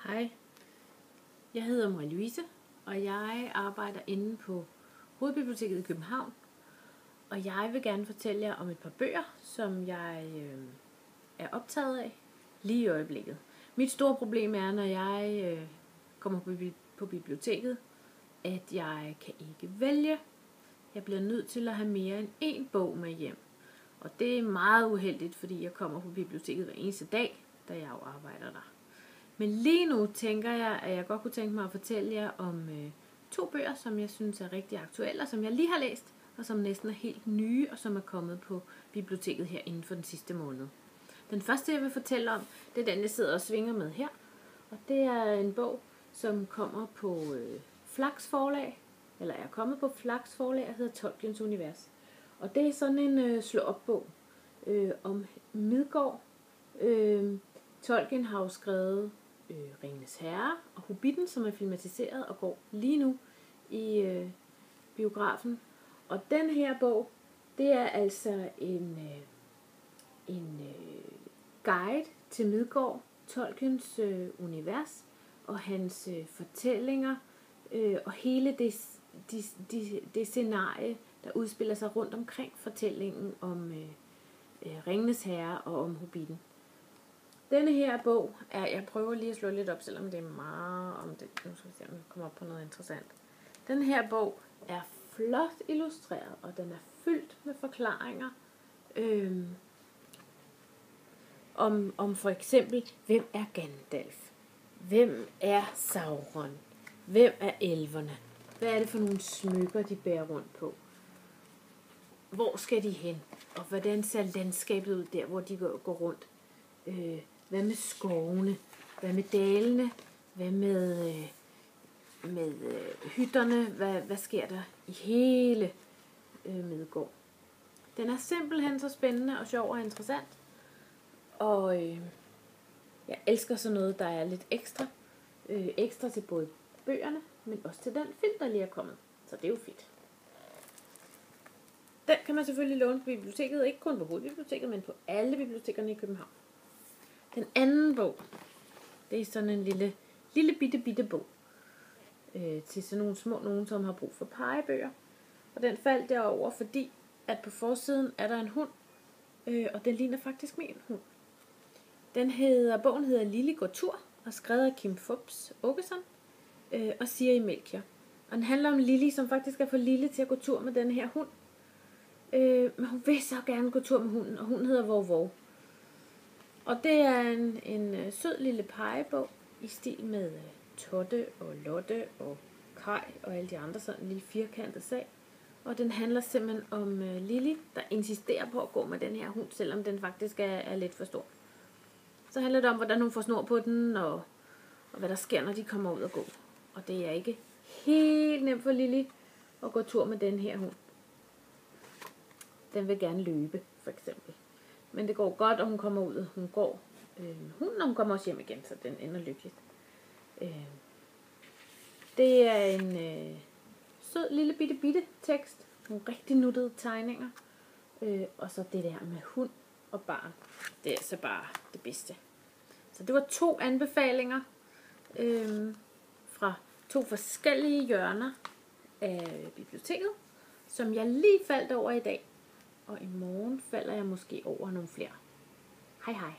Hej, jeg hedder Marie-Louise, og jeg arbejder inde på Hovedbiblioteket i København. Og jeg vil gerne fortælle jer om et par bøger, som jeg er optaget af lige i øjeblikket. Mit store problem er, når jeg kommer på biblioteket, at jeg kan ikke vælge. Jeg bliver nødt til at have mere end én bog med hjem. Og det er meget uheldigt, fordi jeg kommer på biblioteket hver eneste dag, da jeg jo arbejder der. Men lige nu tænker jeg, at jeg godt kunne tænke mig at fortælle jer om to bøger, som jeg synes er rigtig aktuelle, og som jeg lige har læst, og som næsten er helt nye, og som er kommet på biblioteket her inden for den sidste måned. Den første, jeg vil fortælle om, det er den, jeg sidder og svinger med her. Og det er en bog, som kommer på Flaks Forlag, eller er kommet på Flaks Forlag, og hedder Tolkiens Univers. Og det er sådan en slå-op-bog om Midgård. Tolkien har jo skrevet Ringenes Herre og Hobbitten, som er filmatiseret og går lige nu i biografen. Og den her bog, det er altså en guide til Midgård, Tolkiens univers og hans fortællinger og hele det scenarie, der udspiller sig rundt omkring fortællingen om Ringenes Herre og om Hobbitten. Denne her bog er, jeg prøver lige at slå lidt op, selvom det er meget om det. Nu skal vi se, om vi kommer op på noget interessant. Den her bog er flot illustreret, og den er fyldt med forklaringer om for eksempel, hvem er Gandalf? Hvem er Sauron? Hvem er elverne? Hvad er det for nogle smykker, de bærer rundt på? Hvor skal de hen? Og hvordan ser landskabet ud der, hvor de går rundt? Hvad med skovene? Hvad med dalene? Hvad med hytterne? Hvad sker der i hele Midgård? Den er simpelthen så spændende og sjov og interessant. Og jeg elsker sådan noget, der er lidt ekstra. Ekstra til både bøgerne, men også til den film, der lige er kommet. Så det er jo fedt. Den kan man selvfølgelig låne på biblioteket, ikke kun på Hovedbiblioteket, men på alle bibliotekerne i København. Den anden bog, det er sådan en lille bitte bog til sådan nogle små nogen, som har brug for pegebøger. Og den faldt jeg over, fordi at på forsiden er der en hund, og den ligner faktisk min hund. Bogen hedder Lili går tur, og skrevet af Kim Fupz Aakeson og Siri Melchior. Og den handler om Lili, som faktisk er for lille til at gå tur med den her hund. Men hun vil så gerne gå tur med hunden, og hunden hedder Vov. Og det er en sød lille pegebog i stil med Totte og Lotte og Kai og alle de andre, sådan en lille firkantet sag. Og den handler simpelthen om Lili, der insisterer på at gå med den her hund, selvom den faktisk er lidt for stor. Så handler det om, hvordan hun får snor på den, og hvad der sker, når de kommer ud og gå. Og det er ikke helt nemt for Lili at gå tur med den her hund. Den vil gerne løbe, for eksempel. Men det går godt, og hun kommer ud, og hun går med hunden, og hun kommer også hjem igen, så den ender lykkeligt. Det er en sød lille bitte tekst. Nogle rigtig nuttede tegninger. Og så det der med hund og barn. Det er altså bare det bedste. Så det var 2 anbefalinger fra 2 forskellige hjørner af biblioteket, som jeg lige faldt over i dag. Og i morgen falder jeg måske over nogle flere. Hej hej.